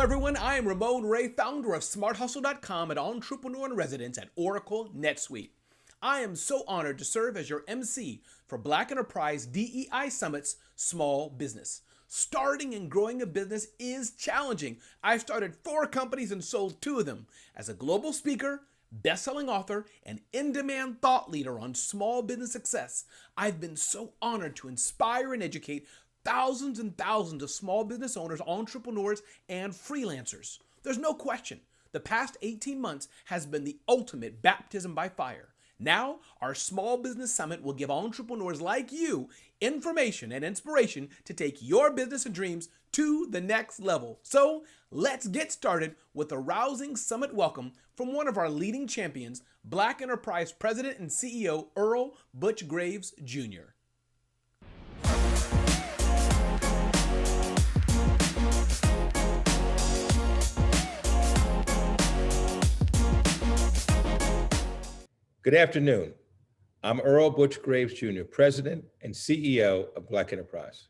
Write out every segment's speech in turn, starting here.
everyone. I am Ramon Ray, founder of SmartHustle.com and entrepreneur in residence at Oracle NetSuite. I am so honored to serve as your MC for Black Enterprise DEI Summit's Small Business. Starting and growing a business is challenging. I've started 4 companies and sold 2 of them. As a global speaker, best-selling author, and in-demand thought leader on small business success, I've been so honored to inspire and educate thousands and thousands of small business owners, entrepreneurs, and freelancers. There's no question, the past 18 months has been the ultimate baptism by fire. Now, our Small Business Summit will give entrepreneurs like you information and inspiration to take your business and dreams to the next level. So, let's get started with a rousing summit welcome from one of our leading champions, Black Enterprise President and CEO Earl Butch Graves Jr. Good afternoon. I'm Earl Butch Graves Jr., President and CEO of Black Enterprise.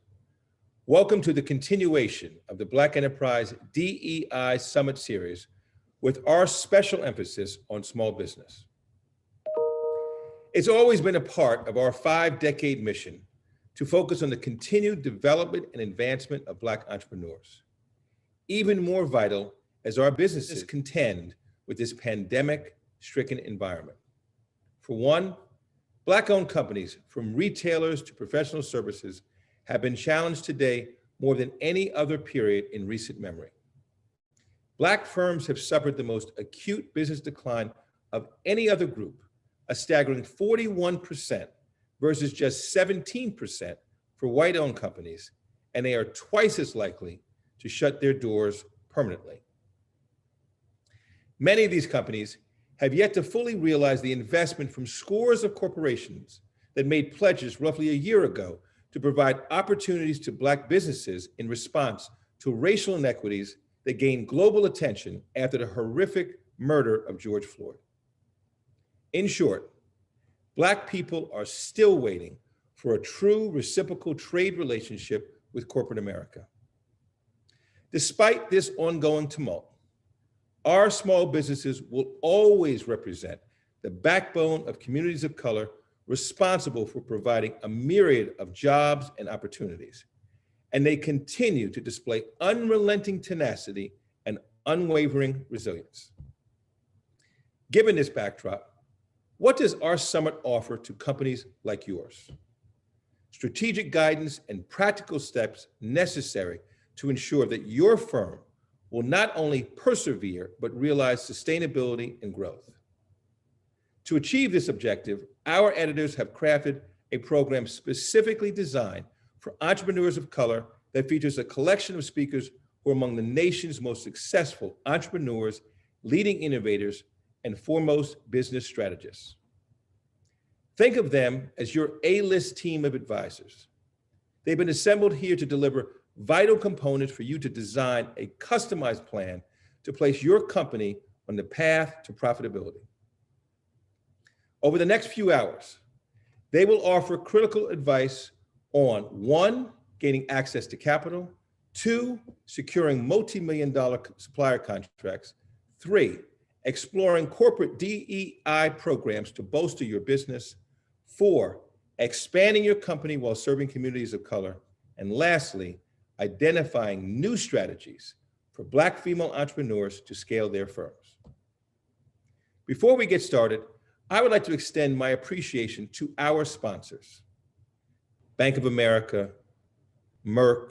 Welcome to the continuation of the Black Enterprise DEI Summit Series with our special emphasis on small business. It's always been a part of our 5-decade mission to focus on the continued development and advancement of Black entrepreneurs. Even more vital as our businesses contend with this pandemic-stricken environment. For one, Black-owned companies, from retailers to professional services, have been challenged today more than any other period in recent memory. Black firms have suffered the most acute business decline of any other group, a staggering 41% versus just 17% for white-owned companies, and they are twice as likely to shut their doors permanently. Many of these companies have yet to fully realize the investment from scores of corporations that made pledges roughly a year ago to provide opportunities to Black businesses in response to racial inequities that gained global attention after the horrific murder of George Floyd. In short, Black people are still waiting for a true reciprocal trade relationship with corporate America. Despite this ongoing tumult, our small businesses will always represent the backbone of communities of color responsible for providing a myriad of jobs and opportunities. And they continue to display unrelenting tenacity and unwavering resilience. Given this backdrop, what does our summit offer to companies like yours? Strategic guidance and practical steps necessary to ensure that your firm will not only persevere, but realize sustainability and growth. To achieve this objective, our editors have crafted a program specifically designed for entrepreneurs of color that features a collection of speakers who are among the nation's most successful entrepreneurs, leading innovators, and foremost business strategists. Think of them as your A-list team of advisors. They've been assembled here to deliver vital components for you to design a customized plan to place your company on the path to profitability. Over the next few hours, they will offer critical advice on 1, gaining access to capital, 2, securing multi-million-dollar supplier contracts, 3, exploring corporate DEI programs to bolster your business, 4, expanding your company while serving communities of color, and lastly, identifying new strategies for Black female entrepreneurs to scale their firms. Before we get started, I would like to extend my appreciation to our sponsors, Bank of America, Merck,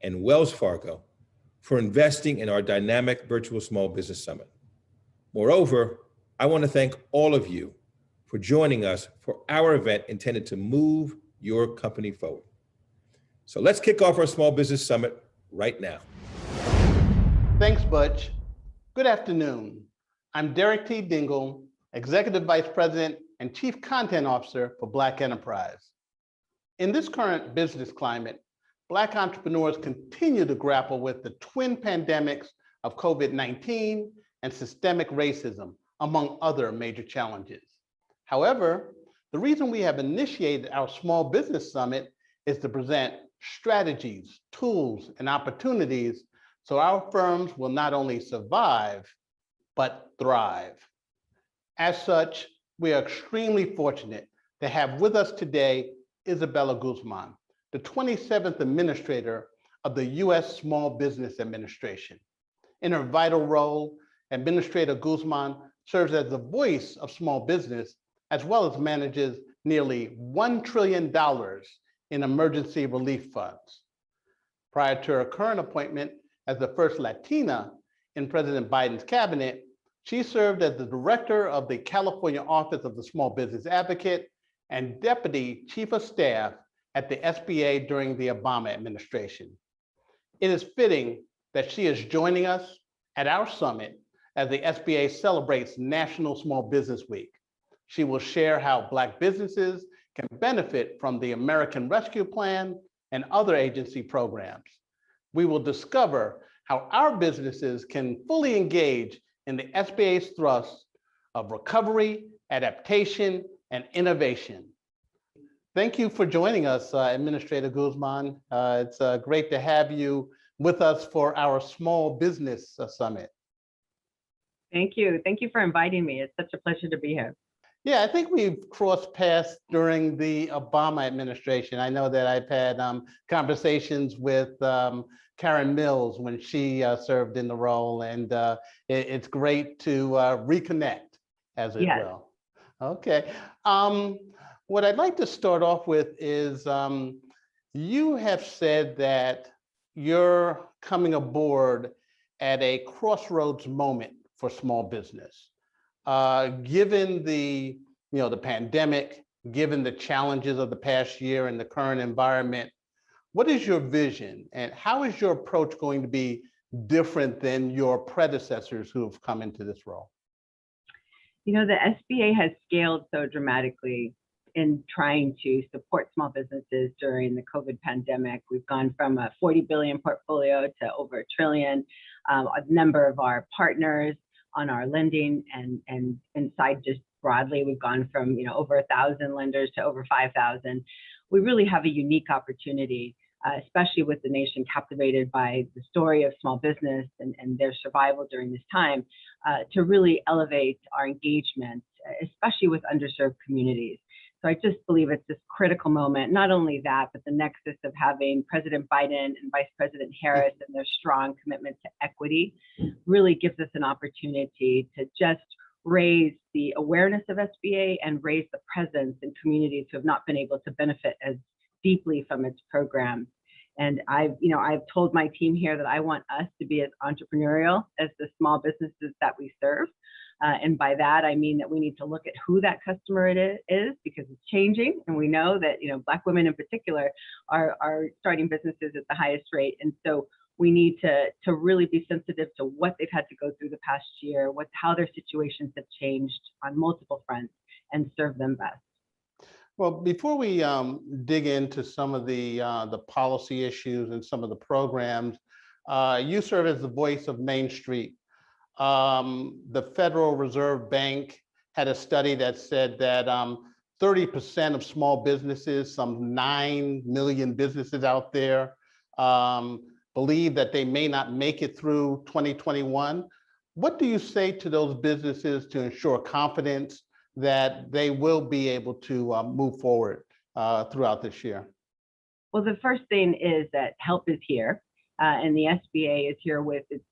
and Wells Fargo, for investing in our dynamic virtual small business summit. Moreover, I want to thank all of you for joining us for our event intended to move your company forward. So let's kick off our Small Business Summit right now. Thanks, Butch. Good afternoon. I'm Derek T. Dingle, Executive Vice President and Chief Content Officer for Black Enterprise. In this current business climate, Black entrepreneurs continue to grapple with the twin pandemics of COVID-19 and systemic racism, among other major challenges. However, the reason we have initiated our Small Business Summit is to present strategies, tools, and opportunities so our firms will not only survive, but thrive. As such, we are extremely fortunate to have with us today Isabella Guzman, the 27th Administrator of the U.S. Small Business Administration. In her vital role, Administrator Guzman serves as the voice of small business, as well as manages nearly $1 trillion in emergency relief funds. Prior to her current appointment as the first Latina in President Biden's cabinet, she served as the director of the California Office of the Small Business Advocate and Deputy Chief of Staff at the SBA during the Obama administration. It is fitting that she is joining us at our summit as the SBA celebrates National Small Business Week. She will share how Black businesses can benefit from the American Rescue Plan and other agency programs. We will discover how our businesses can fully engage in the SBA's thrust of recovery, adaptation, and innovation. Thank you for joining us, Administrator Guzman. It's great to have you with us for our Small Business Summit. Thank you. Thank you for inviting me. It's such a pleasure to be here. Yeah, I think we've crossed paths during the Obama administration. I know that I've had conversations with Karen Mills when she served in the role, and it's great to reconnect, as it will. Okay. What I'd like to start off with is you have said that you're coming aboard at a crossroads moment for small business. Given the pandemic, given the challenges of the past year and the current environment, what is your vision and how is your approach going to be different than your predecessors who have come into this role? You know, the SBA has scaled so dramatically in trying to support small businesses during the COVID pandemic. We've gone from a 40 billion portfolio to over $1 trillion. A number of our partners on our lending and inside just broadly, we've gone from over 1,000 lenders to over 5,000. We really have a unique opportunity, especially with the nation captivated by the story of small business and their survival during this time, to really elevate our engagement, especially with underserved communities. So I just believe it's this critical moment, not only that, but the nexus of having President Biden and Vice President Harris and their strong commitment to equity really gives us an opportunity to just raise the awareness of SBA and raise the presence in communities who have not been able to benefit as deeply from its programs. And I've told my team here that I want us to be as entrepreneurial as the small businesses that we serve. And by that, I mean that we need to look at who that customer it is, because it's changing. And we know that, Black women in particular are starting businesses at the highest rate. And so we need to really be sensitive to what they've had to go through the past year, how their situations have changed on multiple fronts, and serve them best. Well, before we dig into some of the policy issues and some of the programs, you serve as the voice of Main Street. The Federal Reserve Bank had a study that said that 30% of small businesses, some 9 million businesses out there, believe that they may not make it through 2021. What do you say to those businesses to ensure confidence that they will be able to move forward throughout this year? Well, the first thing is that help is here, and the SBA is here with its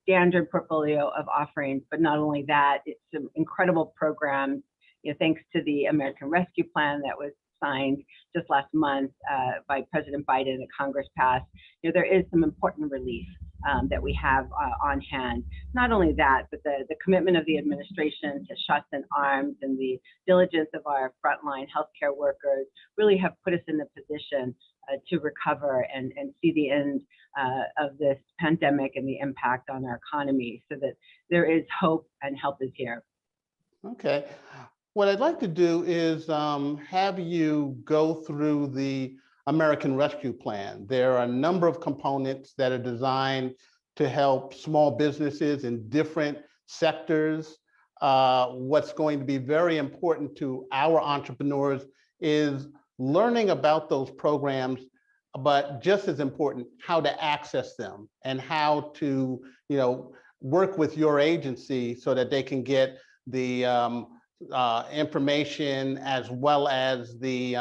standard portfolio of offerings. But not only that, it's some incredible programs. Thanks to the American Rescue Plan that was signed just last month by President Biden that Congress passed. There is some important relief that we have on hand. Not only that, but the commitment of the administration to shots in arms and the diligence of our frontline healthcare workers really have put us in the position to recover and see the end of this pandemic and the impact on our economy, so that there is hope and help is here. Okay. What I'd like to do is have you go through the American Rescue Plan. There are a number of components that are designed to help small businesses in different sectors. What's going to be very important to our entrepreneurs is learning about those programs but just as important, how to access them and how to, work with your agency so that they can get the information as well as the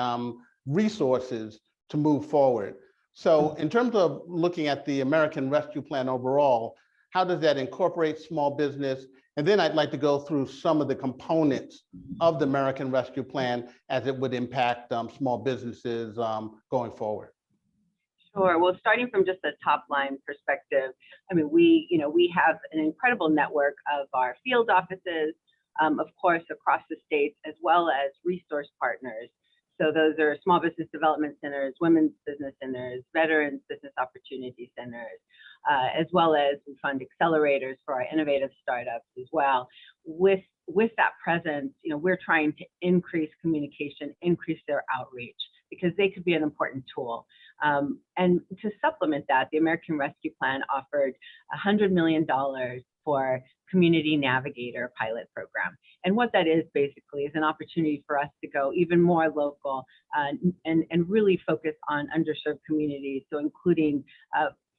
resources to move forward. So in terms of looking at the American Rescue Plan overall, how does that incorporate small business? And then I'd like to go through some of the components of the American Rescue Plan as it would impact small businesses going forward. Sure. Well, starting from just a top line perspective, I mean, we have an incredible network of our field offices, of course, across the states, as well as resource partners. So those are small business development centers, women's business centers, veterans business opportunity centers, as well as we fund accelerators for our innovative startups as well. With that presence, we're trying to increase communication, increase their outreach, because they could be an important tool. And to supplement that, the American Rescue Plan offered $100 million for Community Navigator pilot program. And what that is basically is an opportunity for us to go even more local and really focus on underserved communities. So including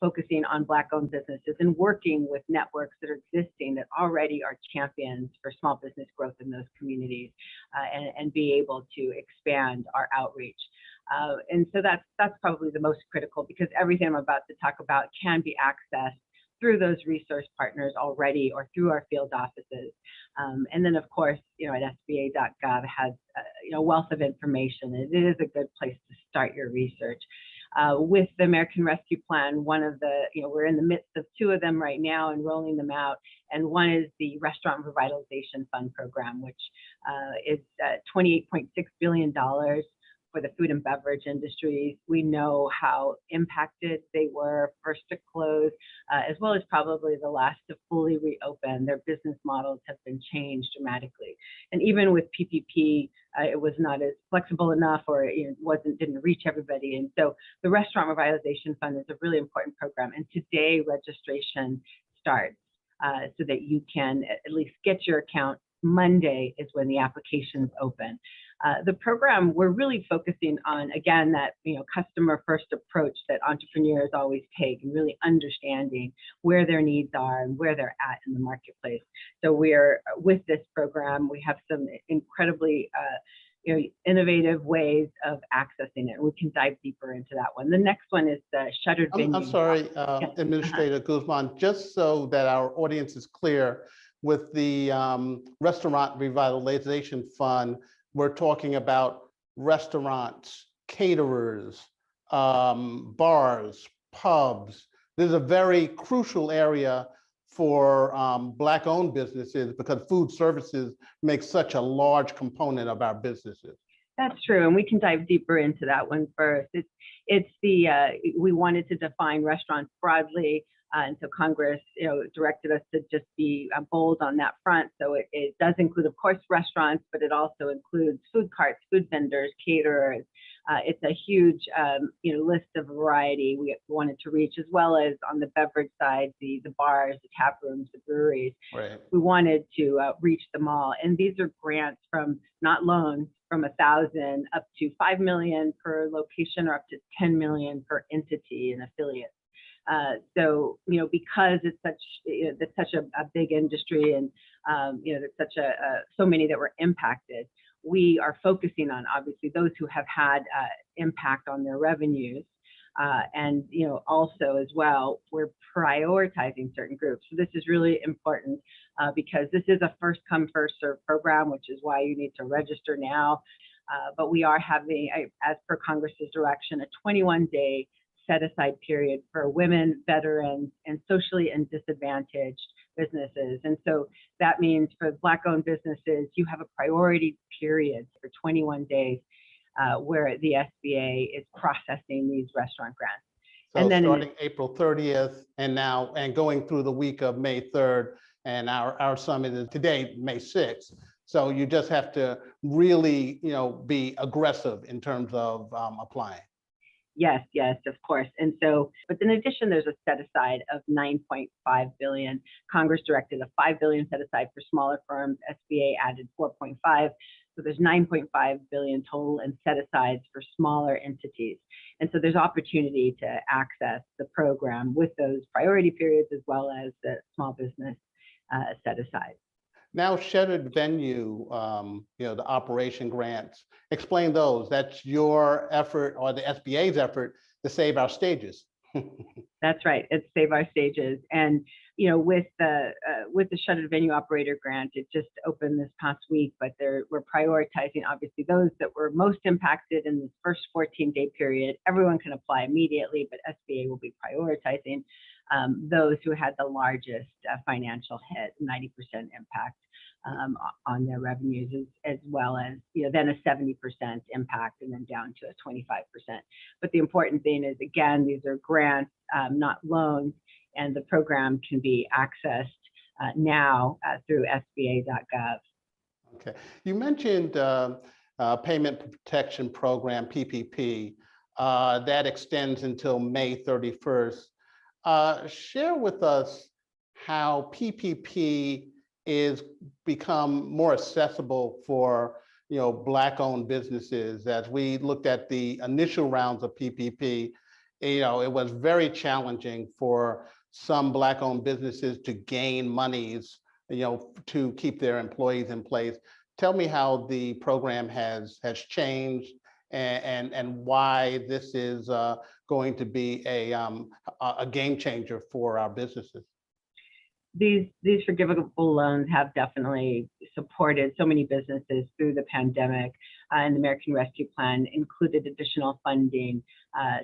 focusing on Black-owned businesses and working with networks that are existing that already are champions for small business growth in those communities, and be able to expand our outreach. And so that's probably the most critical, because everything I'm about to talk about can be accessed through those resource partners already or through our field offices. And then, of course, at SBA.gov has a wealth of information. It is a good place to start your research. With the American Rescue Plan, one of the, we're in the midst of two of them right now and rolling them out. And one is the Restaurant Revitalization Fund program, which is $28.6 billion for the food and beverage industries. We know how impacted they were, first to close, as well as probably the last to fully reopen. Their business models have been changed dramatically. And even with PPP, it was not as flexible enough, or it didn't reach everybody. And so the Restaurant Revitalization Fund is a really important program. And today registration starts so that you can at least get your account. Monday is when the applications open. The program, we're really focusing on, again, that customer first approach that entrepreneurs always take, and really understanding where their needs are and where they're at in the marketplace. So we're, with this program, we have some incredibly innovative ways of accessing it. We can dive deeper into that one. The next one is the shuttered venue. I'm sorry, Administrator Guzman, just so that our audience is clear, with the Restaurant Revitalization Fund, we're talking about restaurants, caterers, bars, pubs. This is a very crucial area for Black-owned businesses, because food services make such a large component of our businesses. That's true, and we can dive deeper into that one first. We wanted to define restaurants broadly, and so Congress, directed us to just be bold on that front. So it does include, of course, restaurants, but it also includes food carts, food vendors, caterers. It's a huge, list of variety we wanted to reach, as well as on the beverage side, the bars, the tap rooms, the breweries. Right. We wanted to reach them all, and these are grants from, not loans, from $1,000 up to $5 million per location, or up to $10 million per entity and affiliate. So, because it's such a big industry, and there's such so many that were impacted, we are focusing on, obviously, those who have had impact on their revenues, and also as well, we're prioritizing certain groups. So this is really important because this is a first come first serve program, which is why you need to register now. But we are having, as per Congress's direction, a 21-day set-aside period for women, veterans, and socially and disadvantaged businesses. And so that means for Black-owned businesses, you have a priority period for 21 days where the SBA is processing these restaurant grants. So and then starting April 30th and going through the week of May 3rd, and our summit is today, May 6th. So you just have to really, be aggressive in terms of applying. Yes, of course. And so, but in addition, there's a set aside of $9.5 billion. Congress directed a $5 billion set aside for smaller firms. SBA added $4.5. So there's 9.5 billion total in set-asides for smaller entities. And so there's opportunity to access the program with those priority periods as well as the small business set-aside. Now, shuttered venue, the operation grants, explain those. That's your effort or the SBA's effort to save our stages. That's right. It's Save Our Stages. And, with the shuttered venue operator grant, it just opened this past week, but we're prioritizing obviously those that were most impacted in this first 14-day period. Everyone can apply immediately, but SBA will be prioritizing those who had the largest financial hit, 90% impact on their revenues, as well as then a 70% impact, and then down to a 25%. But the important thing is, again, these are grants, not loans, and the program can be accessed now through SBA.gov. Okay, you mentioned Payment Protection Program (PPP) that extends until May 31st. Share with us how PPP is become more accessible for Black-owned businesses. As we looked at the initial rounds of PPP, it was very challenging for some Black-owned businesses to gain monies, to keep their employees in place. Tell me how the program has changed and why this is going to be a game changer for our businesses. These forgivable loans have definitely supported so many businesses through the pandemic, and the American Rescue Plan included additional funding,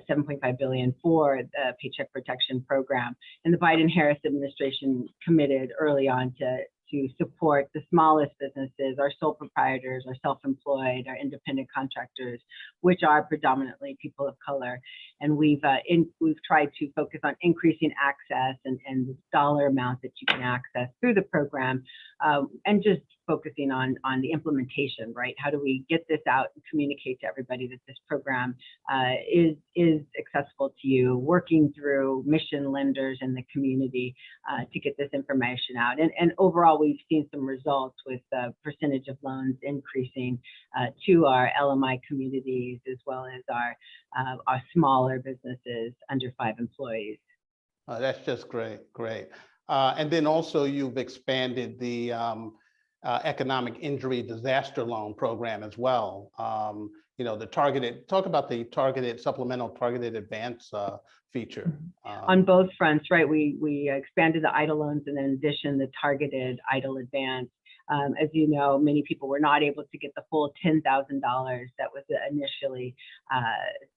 $7.5 billion for the Paycheck Protection Program. And the Biden-Harris administration committed early on to support the smallest businesses, our sole proprietors, our self-employed, our independent contractors, which are predominantly people of color. And we've tried to focus on increasing access and the dollar amount that you can access through the program, and just focusing on the implementation, right? How do we get this out and communicate to everybody that this program is accessible to you, working through mission lenders in the community to get this information out. And overall, we've seen some results with the percentage of loans increasing to our LMI communities, as well as our smaller businesses under 5 employees. That's just great. And then also you've expanded the economic injury disaster loan program as well. Talk about the supplemental targeted advance feature. On both fronts, right? We expanded the EIDL loans, and in addition, the targeted EIDL advance. As you know, many people were not able to get the full $10,000 that was initially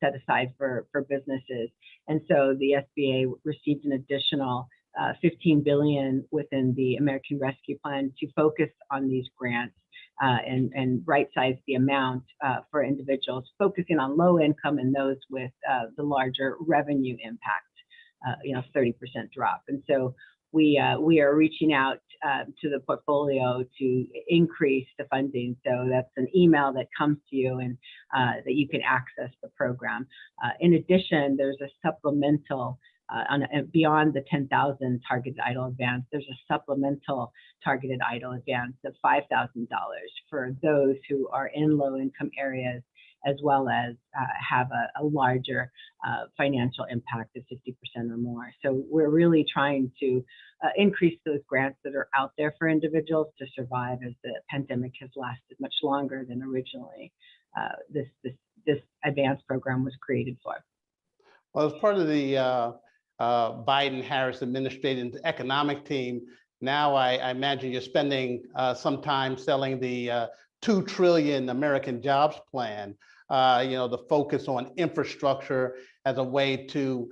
set aside for businesses. And so the SBA received an additional $15 billion within the American Rescue Plan to focus on these grants and right-size the amount for individuals, focusing on low income and those with the larger revenue impact, 30% drop. And so we are reaching out to the portfolio to increase the funding. So that's an email that comes to you, and that you can access the program. In addition, there's a supplemental beyond the 10,000 targeted EIDL advance, there's a supplemental targeted EIDL advance of $5,000 for those who are in low income areas, as well as have a larger financial impact of 50% or more. So we're really trying to increase those grants that are out there for individuals to survive, as the pandemic has lasted much longer than originally this advance program was created for. Well, as part of the Biden-Harris administration's economic team, now I imagine you're spending some time selling the $2 trillion American Jobs Plan. The focus on infrastructure as a way to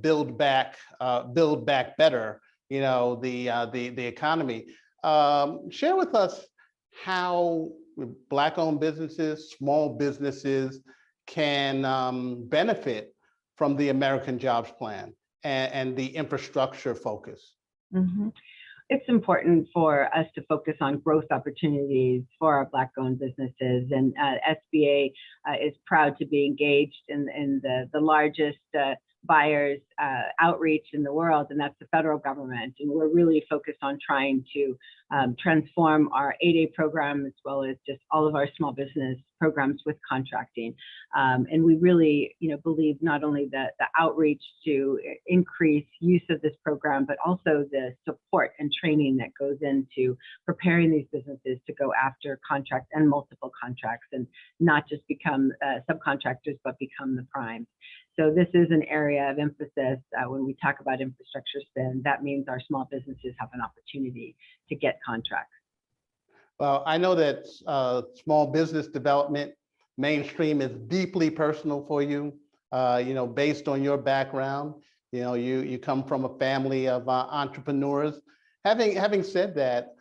build back better, the economy. Share with us how Black-owned businesses, small businesses can benefit from the American Jobs Plan and the infrastructure focus. Mm-hmm. It's important for us to focus on growth opportunities for our Black-owned businesses, and SBA is proud to be engaged in the largest buyers outreach in the world, and that's the federal government. And we're really focused on trying to transform our 8A program as well as just all of our small business programs with contracting. And we really, believe not only the outreach to increase use of this program, but also the support and training that goes into preparing these businesses to go after contracts and multiple contracts and not just become subcontractors, but become the primes. So this is an area of emphasis when we talk about infrastructure spend. That means our small businesses have an opportunity to get contracts. Well, I know that small business development mainstream is deeply personal for you. Based on your background, you come from a family of entrepreneurs. Having said that,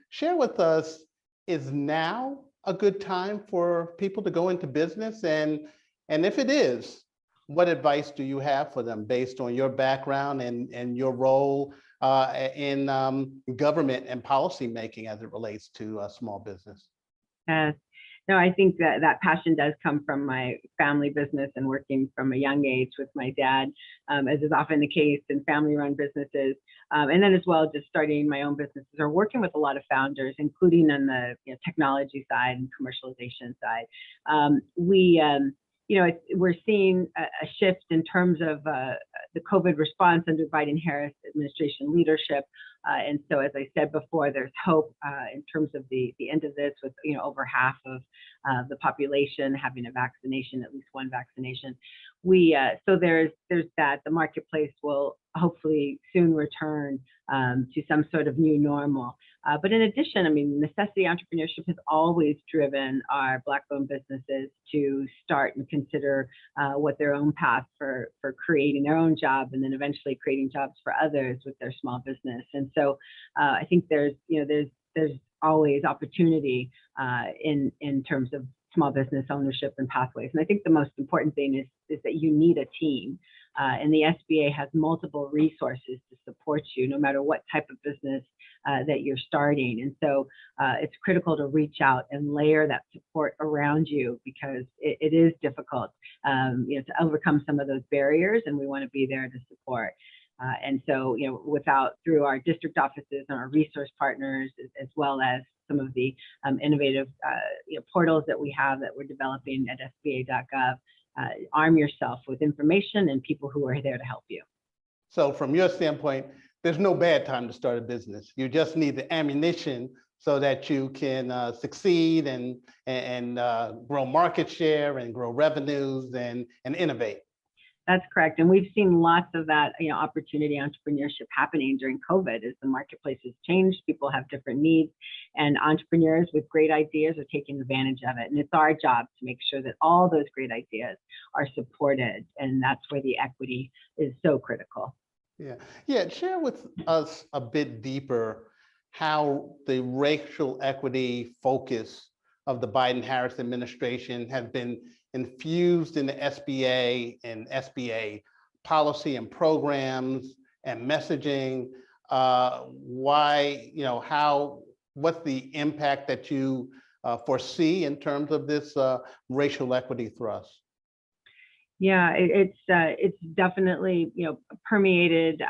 share with us, is now a good time for people to go into business? And if it is, what advice do you have for them based on your background and your role in government and policy making as it relates to small business? No, I think that passion does come from my family business and working from a young age with my dad, as is often the case in family-run businesses. And then as well, just starting my own businesses or working with a lot of founders, including on the technology side and commercialization side. We're seeing a shift in terms of the COVID response under Biden-Harris administration leadership. And so, as I said before, there's hope in terms of the end of this with over half of the population having a vaccination, at least one vaccination. So there's that. The marketplace will hopefully soon return to some sort of new normal. But in addition, necessity entrepreneurship has always driven our Black-owned businesses to start and consider what their own path for creating their own job and then eventually creating jobs for others with their small business. And so I think there's always opportunity in terms of small business ownership and pathways. And I think the most important thing is that you need a team. And the SBA has multiple resources to support you, no matter what type of business that you're starting. And so it's critical to reach out and layer that support around you because it is difficult to overcome some of those barriers, and we want to be there to support. And so, through our district offices and our resource partners, as well as some of the innovative portals that we have that we're developing at SBA.gov, arm yourself with information and people who are there to help you. So from your standpoint, there's no bad time to start a business. You just need the ammunition so that you can succeed and grow market share and grow revenues and innovate. That's correct. And we've seen lots of that, opportunity entrepreneurship happening during COVID as the marketplace has changed. People have different needs, and entrepreneurs with great ideas are taking advantage of it. And it's our job to make sure that all those great ideas are supported. And that's where the equity is so critical. Yeah. Share with us a bit deeper how the racial equity focus of the Biden-Harris administration has been infused in the SBA and SBA policy and programs and messaging. What's the impact that you foresee in terms of this racial equity thrust? Yeah, it's definitely permeated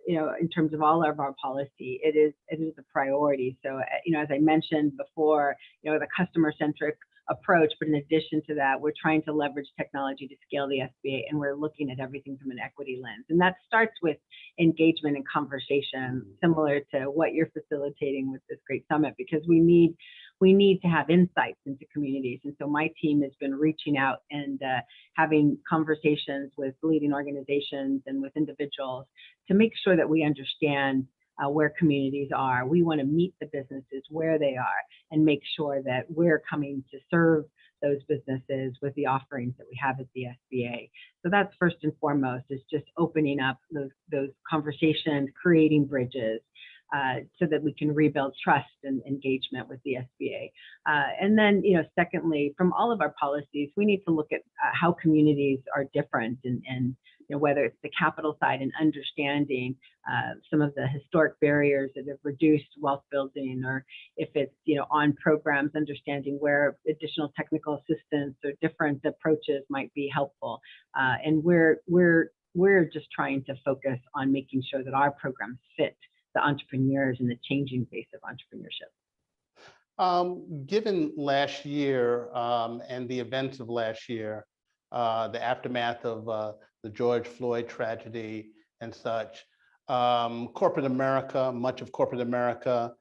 in terms of all of our policy. It is a priority. So as I mentioned before, the customer-centric approach, but in addition to that, we're trying to leverage technology to scale the SBA, and we're looking at everything from an equity lens. And that starts with engagement and conversation, similar to what you're facilitating with this great summit, because we need to have insights into communities. And so my team has been reaching out and having conversations with leading organizations and with individuals to make sure that we understand where communities are. We want to meet the businesses where they are and make sure that we're coming to serve those businesses with the offerings that we have at the SBA. So that's first and foremost, is just opening up those conversations, creating bridges, so that we can rebuild trust and engagement with the SBA. And then, secondly, from all of our policies, we need to look at how communities are different and whether it's the capital side and understanding some of the historic barriers that have reduced wealth building, or if it's on programs, understanding where additional technical assistance or different approaches might be helpful. And we're just trying to focus on making sure that our programs fit the entrepreneurs and the changing face of entrepreneurship. Given last year and the events of last year, the aftermath of the George Floyd tragedy and such, corporate America, much of corporate America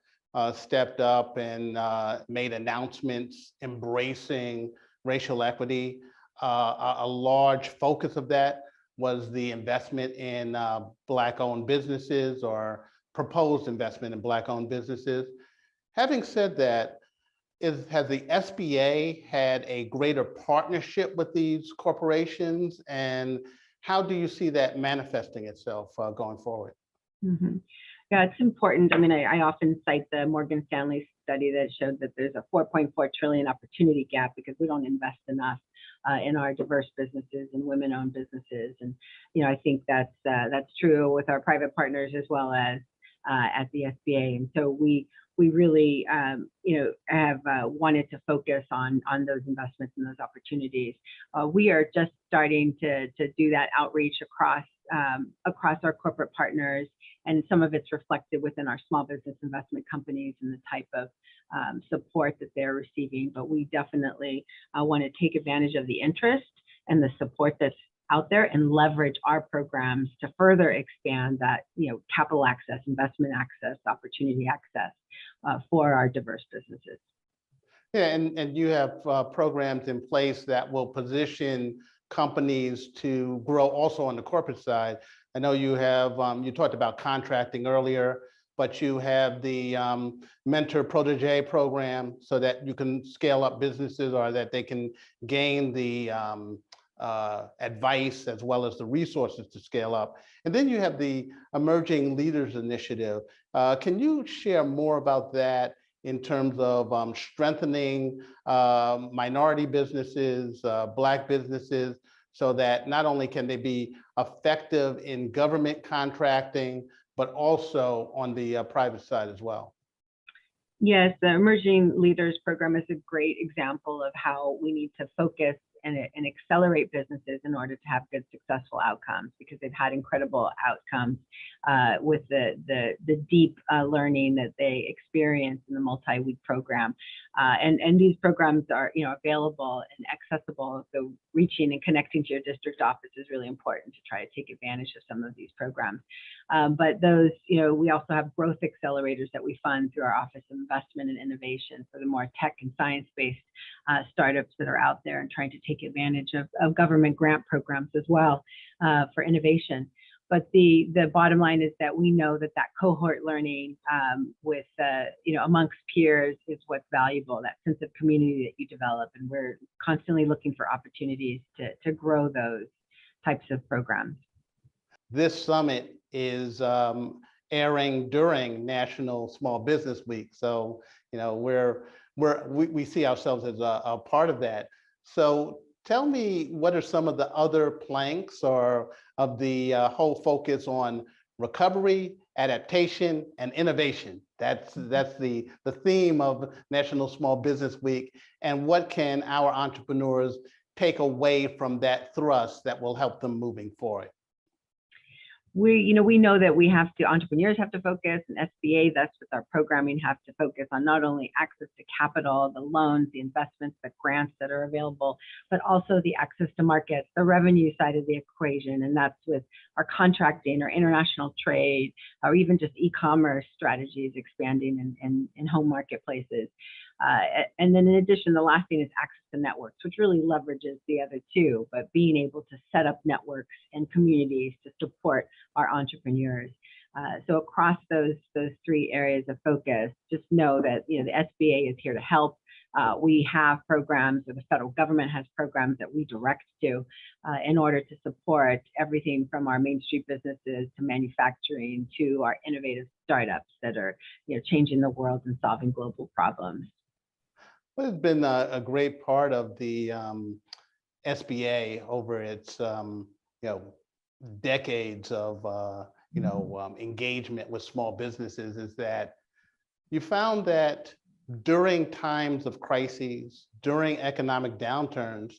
stepped up and made announcements embracing racial equity. A large focus of that was the investment in Black-owned businesses, or proposed investment in Black-owned businesses. Having said that, has the SBA had a greater partnership with these corporations, and how do you see that manifesting itself going forward? Mm-hmm. Yeah, it's important. I mean, I often cite the Morgan Stanley study that showed that there's a 4.4 trillion opportunity gap because we don't invest enough in our diverse businesses and women-owned businesses. And I think that's true with our private partners as well as at the SBA. And so we really, have wanted to focus on those investments and those opportunities. We are just starting to do that outreach across our corporate partners, and some of it's reflected within our small business investment companies and the type of support that they're receiving. But we definitely want to take advantage of the interest and the support that's out there and leverage our programs to further expand that, capital access, investment access, opportunity access for our diverse businesses. Yeah, and you have programs in place that will position companies to grow also on the corporate side. I know you have, you talked about contracting earlier, but you have the mentor protege program so that you can scale up businesses, or that they can gain the advice as well as the resources to scale up. And then you have the Emerging Leaders Initiative. Can you share more about that in terms of strengthening minority businesses, Black businesses, so that not only can they be effective in government contracting, but also on the private side as well? Yes, the Emerging Leaders Program is a great example of how we need to focus and accelerate businesses in order to have good, successful outcomes, because they've had incredible outcomes with the deep learning that they experience in the multi-week program. And these programs are available and accessible. So reaching and connecting to your district office is really important to try to take advantage of some of these programs. But those, we also have growth accelerators that we fund through our Office of Investment and Innovation for the more tech and science-based startups that are out there and trying to take advantage of government grant programs as well for innovation. But the bottom line is that we know that cohort learning with amongst peers is what's valuable, that sense of community that you develop, and we're constantly looking for opportunities to grow those types of programs. This summit is airing during National Small Business Week, so we see ourselves as a part of that. So tell me, what are some of the other planks or of the whole focus on recovery, adaptation, and innovation? That's the theme of National Small Business Week. And what can our entrepreneurs take away from that thrust that will help them moving forward? We know that entrepreneurs have to focus, and SBA, that's with our programming, have to focus on not only access to capital, the loans, the investments, the grants that are available, but also the access to markets, the revenue side of the equation. And that's with our contracting or international trade, or even just e-commerce strategies expanding in home marketplaces. And then in addition, the last thing is access to networks, which really leverages the other two, but being able to set up networks and communities to support our entrepreneurs. So across those three areas of focus, just know that the SBA is here to help. We have programs, or the federal government has programs that we direct to in order to support everything from our Main Street businesses to manufacturing to our innovative startups that are changing the world and solving global problems. What has been a great part of the SBA over its decades of engagement with small businesses is that you found that during times of crises, during economic downturns,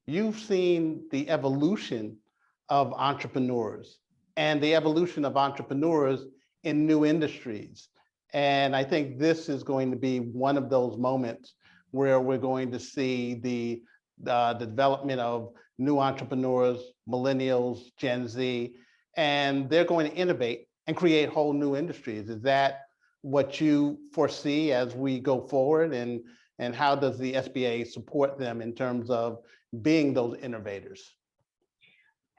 you've seen the evolution of entrepreneurs and the evolution of entrepreneurs in new industries. And I think this is going to be one of those moments where we're going to see the development of new entrepreneurs, millennials, Gen Z, and they're going to innovate and create whole new industries. Is that what you foresee as we go forward? And how does the SBA support them in terms of being those innovators?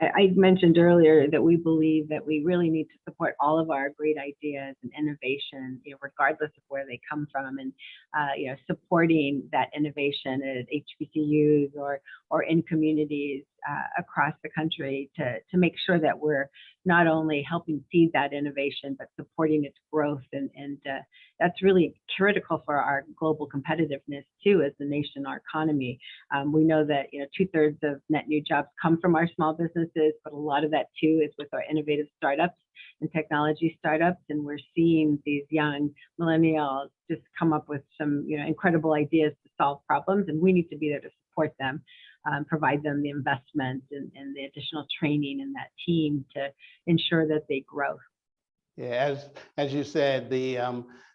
I mentioned earlier that we believe that we really need to support all of our great ideas and innovation, regardless of where they come from, and supporting that innovation at HBCUs or in communities across the country to make sure that we're not only helping seed that innovation, but supporting its growth. And that's really critical for our global competitiveness too, as the nation, our economy. We know that 2/3 of net new jobs come from our small businesses, but a lot of that too is with our innovative startups and technology startups. And we're seeing these young millennials just come up with some incredible ideas to solve problems, and we need to be there to support them. Provide them the investment and the additional training and that team to ensure that they grow. Yeah, as you said, the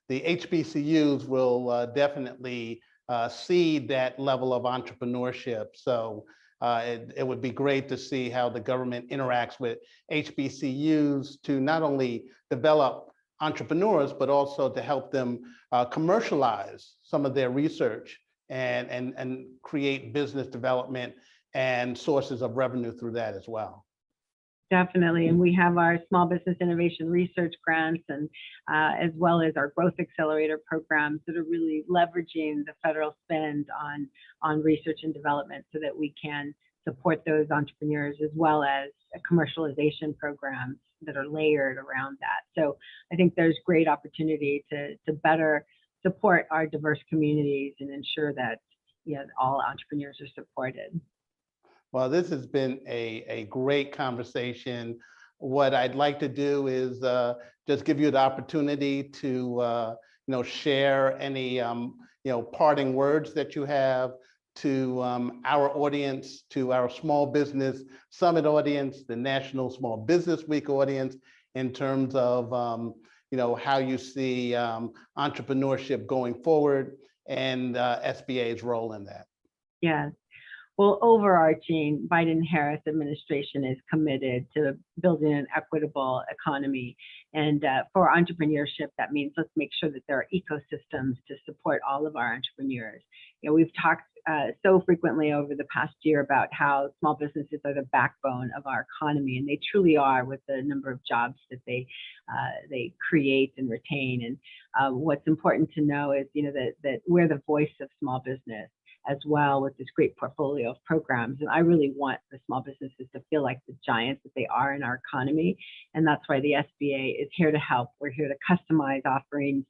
HBCUs will definitely seed that level of entrepreneurship. So it would be great to see how the government interacts with HBCUs to not only develop entrepreneurs, but also to help them commercialize some of their research and create business development and sources of revenue through that as well. Definitely, and we have our small business innovation research grants, and as well as our growth accelerator programs that are really leveraging the federal spend on research and development so that we can support those entrepreneurs, as well as commercialization programs that are layered around that. So I think there's great opportunity to better support our diverse communities and ensure that all entrepreneurs are supported. Well, this has been a great conversation. What I'd like to do is just give you the opportunity to share any parting words that you have to our audience, to our Small Business Summit audience, the National Small Business Week audience, in terms of how you see entrepreneurship going forward and SBA's role in that. Yes. Well, overarching, Biden-Harris administration is committed to building an equitable economy. And for entrepreneurship, that means let's make sure that there are ecosystems to support all of our entrepreneurs. We've talked so frequently over the past year about how small businesses are the backbone of our economy, and they truly are, with the number of jobs that they create and retain. And what's important to know is that we're the voice of small business as well, with this great portfolio of programs. And I really want the small businesses to feel like the giants that they are in our economy. And that's why the SBA is here to help. We're here to customize offerings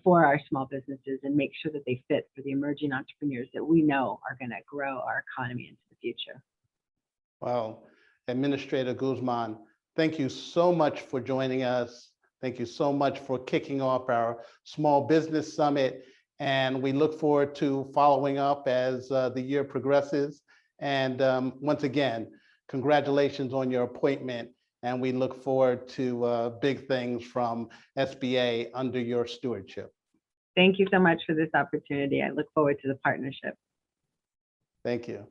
for our small businesses and make sure that they fit for the emerging entrepreneurs that we know are going to grow our economy into the future. Well, Administrator Guzman, thank you so much for joining us. Thank you so much for kicking off our Small Business Summit. And we look forward to following up as the year progresses. And once again, congratulations on your appointment. And we look forward to big things from SBA under your stewardship. Thank you so much for this opportunity. I look forward to the partnership. Thank you.